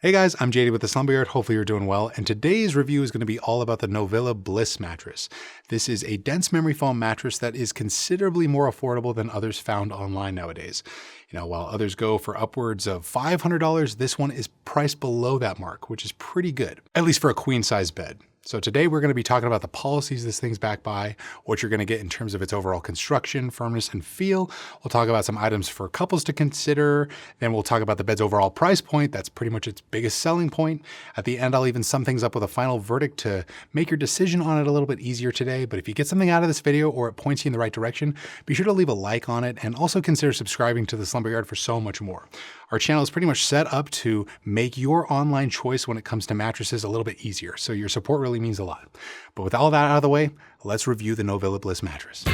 Hey guys, I'm JD with the Slumber Yard. Hopefully you're doing well. And today's review is going to be all about the Novilla Bliss Mattress. This is a dense memory foam mattress that is considerably more affordable than others found online nowadays. While others go for upwards of $500, this one is priced below that mark, which is pretty good, at least for a queen size bed. So today we're going to be talking about the policies this thing's backed by, what you're going to get in terms of its overall construction, firmness, and feel. We'll talk about some items for couples to consider. Then we'll talk about the bed's overall price point. That's pretty much its biggest selling point. At the end, I'll even sum things up with a final verdict to make your decision on it a little bit easier today. But if you get something out of this video or it points you in the right direction, be sure to leave a like on it and also consider subscribing to the Slumber Yard for so much more. Our channel is pretty much set up to make your online choice when it comes to mattresses a little bit easier. So your support really means a lot. But with all that out of the way, let's review the Novilla Bliss mattress.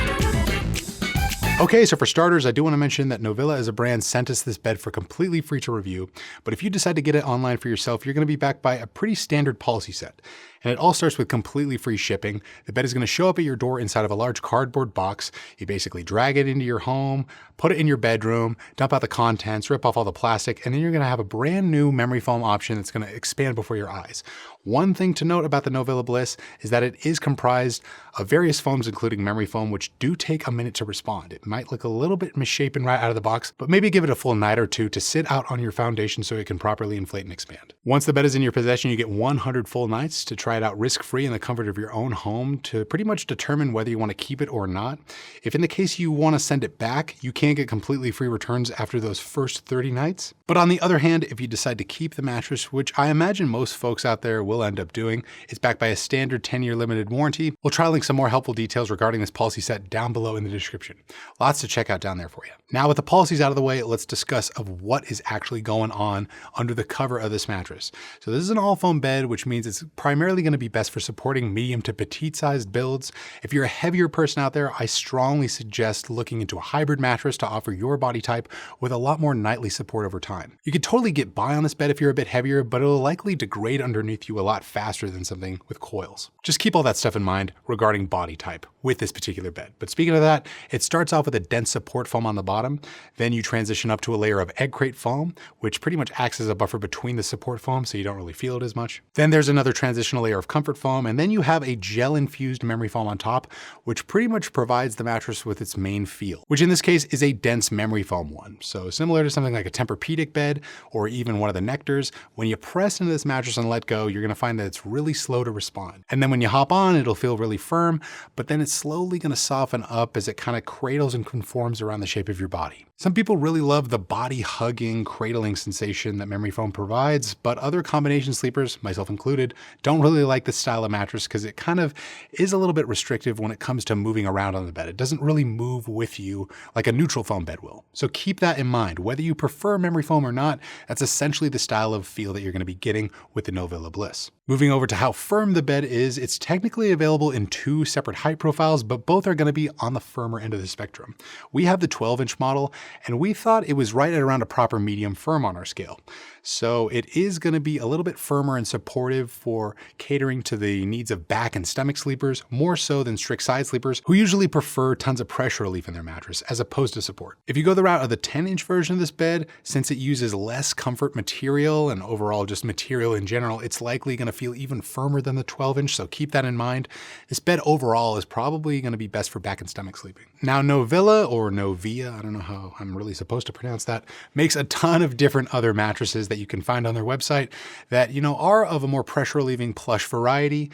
Okay, so for starters, I do want to mention that Novilla as a brand sent us this bed for completely free to review. But if you decide to get it online for yourself, you're going to be backed by a pretty standard policy set. And it all starts with completely free shipping. The bed is going to show up at your door inside of a large cardboard box. You basically drag it into your home, put it in your bedroom, dump out the contents, rip off all the plastic, and then you're going to have a brand new memory foam option that's going to expand before your eyes. One thing to note about the Novilla Bliss is that it is comprised of various foams, including memory foam, which do take a minute to respond. It might look a little bit misshapen right out of the box, but maybe give it a full night or two to sit out on your foundation so it can properly inflate and expand. Once the bed is in your possession, you get 100 full nights to try it out risk-free in the comfort of your own home to pretty much determine whether you want to keep it or not. If in the case you want to send it back, you can get completely free returns after those first 30 nights. But on the other hand, if you decide to keep the mattress, which I imagine most folks out there will end up doing, it's backed by a standard 10-year limited warranty. We'll try to link some more helpful details regarding this policy set down below in the description. Lots to check out down there for you. Now with the policies out of the way, let's discuss of what is actually going on under the cover of this mattress. So this is an all foam bed, which means it's primarily going to be best for supporting medium to petite sized builds. If you're a heavier person out there, I strongly suggest looking into a hybrid mattress to offer your body type with a lot more nightly support over time. You could totally get by on this bed if you're a bit heavier, but it'll likely degrade underneath you a lot faster than something with coils. Just keep all that stuff in mind regarding body type with this particular bed. But speaking of that, it starts off with a dense support foam on the bottom. Then you transition up to a layer of egg crate foam, which pretty much acts as a buffer between the support foam so you don't really feel it as much. Then there's another transitional layer of comfort foam, and then you have a gel-infused memory foam on top, which pretty much provides the mattress with its main feel, which in this case is a dense memory foam one. So similar to something like a Tempur-Pedic bed or even one of the Nectars, when you press into this mattress and let go, you're going to find that it's really slow to respond. And then when you hop on, it'll feel really firm, but then it's slowly going to soften up as it kind of cradles and conforms around the shape of your body. Some people really love the body hugging, cradling sensation that memory foam provides, but other combination sleepers, myself included, don't really like this style of mattress because it kind of is a little bit restrictive when it comes to moving around on the bed. It doesn't really move with you like a neutral foam bed will. So keep that in mind. Whether you prefer memory foam or not, that's essentially the style of feel that you're going to be getting with the Novilla Bliss. Moving over to how firm the bed is, it's technically available in two separate height profiles, but both are going to be on the firmer end of the spectrum. We have the 12-inch model, and we thought it was right at around a proper medium firm on our scale. So it is going to be a little bit firmer and supportive for catering to the needs of back and stomach sleepers, more so than strict side sleepers who usually prefer tons of pressure relief in their mattress as opposed to support. If you go the route of the 10-inch version of this bed, since it uses less comfort material and overall just material in general, it's likely going to feel even firmer than the 12-inch, so keep that in mind. This bed overall is probably going to be best for back and stomach sleeping. Now Novilla, or Novilla, I don't know how I'm really supposed to pronounce that, makes a ton of different other mattresses that you can find on their website that, are of a more pressure relieving plush variety,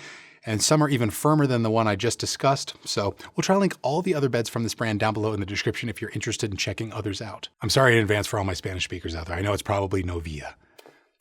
and some are even firmer than the one I just discussed. So we'll try to link all the other beds from this brand down below in the description if you're interested in checking others out. I'm sorry in advance for all my Spanish speakers out there. I know it's probably Novilla.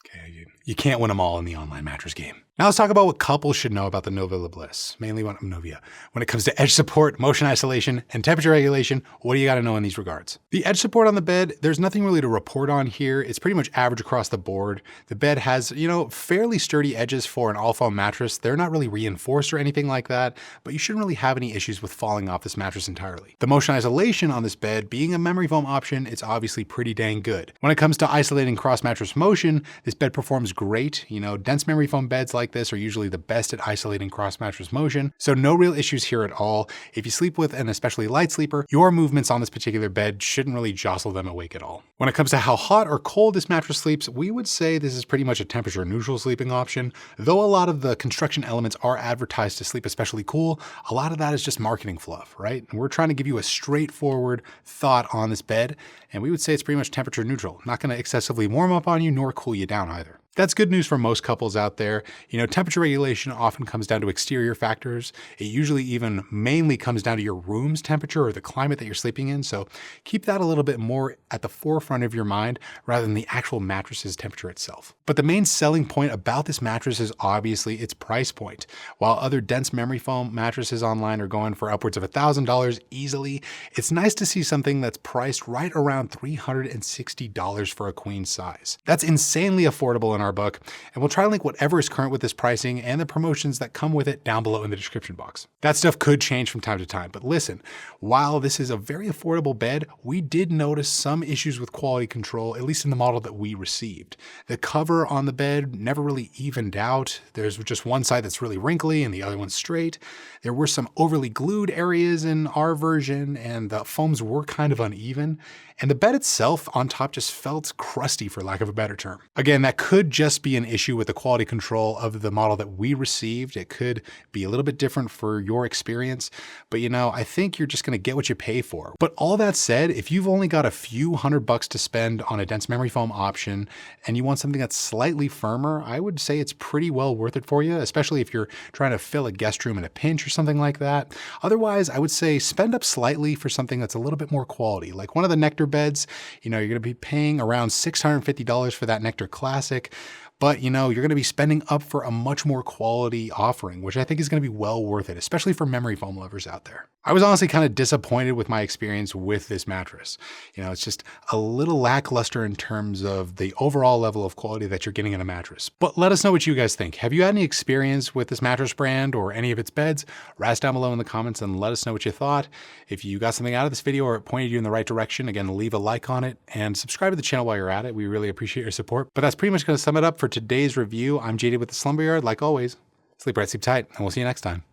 Okay, you can't win them all in the online mattress game. Now let's talk about what couples should know about the Novilla Bliss, mainly Novilla. When it comes to edge support, motion isolation, and temperature regulation, what do you got to know in these regards? The edge support on the bed, there's nothing really to report on here. It's pretty much average across the board. The bed has, fairly sturdy edges for an all foam mattress. They're not really reinforced or anything like that, but you shouldn't really have any issues with falling off this mattress entirely. The motion isolation on this bed, being a memory foam option, it's obviously pretty dang good. When it comes to isolating cross mattress motion, this bed performs great. You know, dense memory foam beds like this are usually the best at isolating cross-mattress motion, so no real issues here at all. If you sleep with an especially light sleeper, your movements on this particular bed shouldn't really jostle them awake at all. When it comes to how hot or cold this mattress sleeps, we would say this is pretty much a temperature neutral sleeping option. Though a lot of the construction elements are advertised to sleep especially cool, a lot of that is just marketing fluff, right? And we're trying to give you a straightforward thought on this bed, and we would say it's pretty much temperature neutral. Not going to excessively warm up on you nor cool you down either. That's good news for most couples out there. You know, temperature regulation often comes down to exterior factors. It usually even mainly comes down to your room's temperature or the climate that you're sleeping in. So keep that a little bit more at the forefront of your mind rather than the actual mattress's temperature itself. But the main selling point about this mattress is obviously its price point. While other dense memory foam mattresses online are going for upwards of $1,000 easily, it's nice to see something that's priced right around $360 for a queen size. That's insanely affordable in our book, and we'll try to link whatever is current with this pricing and the promotions that come with it down below in the description box. That stuff could change from time to time, but listen, while this is a very affordable bed, we did notice some issues with quality control, at least in the model that we received. The cover on the bed never really evened out. There's just one side that's really wrinkly and the other one's straight. There were some overly glued areas in our version, and the foams were kind of uneven. And the bed itself on top just felt crusty, for lack of a better term. Again, that could just be an issue with the quality control of the model that we received. It could be a little bit different for your experience, but you know, I think you're just gonna get what you pay for. But all that said, if you've only got a few $100 to spend on a dense memory foam option and you want something that's slightly firmer, I would say it's pretty well worth it for you, especially if you're trying to fill a guest room in a pinch or something like that. Otherwise, I would say spend up slightly for something that's a little bit more quality, like one of the Nectar beds. You know, you're going to be paying around $650 for that Nectar Classic, but you know, you're going to be spending up for a much more quality offering, which I think is going to be well worth it, especially for memory foam lovers out there. I was honestly kind of disappointed with my experience with this mattress. You know, it's just a little lackluster in terms of the overall level of quality that you're getting in a mattress. But let us know what you guys think. Have you had any experience with this mattress brand or any of its beds? Write us down below in the comments and let us know what you thought. If you got something out of this video or it pointed you in the right direction, again, leave a like on it and subscribe to the channel while you're at it. We really appreciate your support. But that's pretty much going to sum it up for today's review. I'm JD with the Slumber Yard. Like always, sleep right, sleep tight, and we'll see you next time.